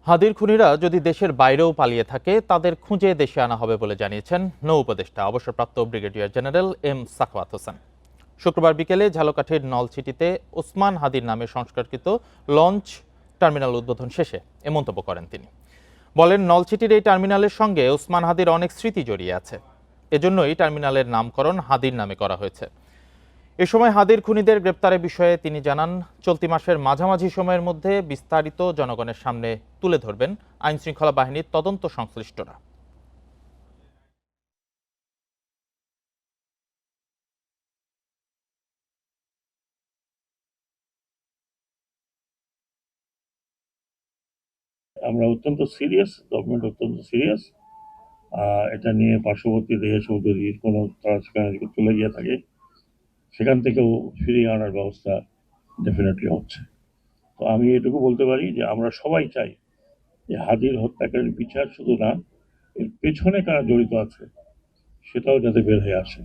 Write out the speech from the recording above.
হাদির খুনিরা যদি দেশের বাইরেও পালিয়ে থাকে তাদের খুঁজে দেশে আনা হবে বলে জানিয়েছেন নৌ উপদেষ্টা অবসরপ্রাপ্ত brigadier general M Sakhawat Hossain. শুক্রবার বিকেলে ঝালকাঠির নলছিটিতে ওসমান হাদির নামে সংস্কারকৃত লঞ্চ টার্মিনাল উদ্বোধন শেষে এ মন্তব্য করেন তিনি। বলেন, নলছিটির এই টার্মিনালের সঙ্গে ওসমান হাদির অনেক স্মৃতি জড়িয়ে আছে, এজন্যই টার্মিনালের নামকরণ হাদির নামে করা হয়েছে। এ সময় হাদির খুনিদের গ্রেপ্তারের বিষয়ে তিনি জানান, চলতি মাসের মাঝামাঝি সময়ের মধ্যে বিস্তারিত জনগণের সামনে তুলে ধরবেন আইনশৃঙ্খলা বাহিনীর তদন্ত সংশ্লিষ্টরা। আমরা অত্যন্ত সিরিয়াস, গভর্নমেন্ট অত্যন্ত সিরিয়াস। এটা নিয়ে পার্শ্ববর্তী দেশেও যদি কোনো তারা সেখানে চলে গিয়ে থাকে, সেখান থেকেও ফিরিয়ে আনার ব্যবস্থা ডেফিনেটলি হচ্ছে। তো আমি এটুকু বলতে পারি যে আমরা সবাই চাই যে হাদির হত্যাকারীর বিচার শুধু না, এর পেছনে কারা জড়িত আছে সেটাও যাতে বের হয়ে আসে।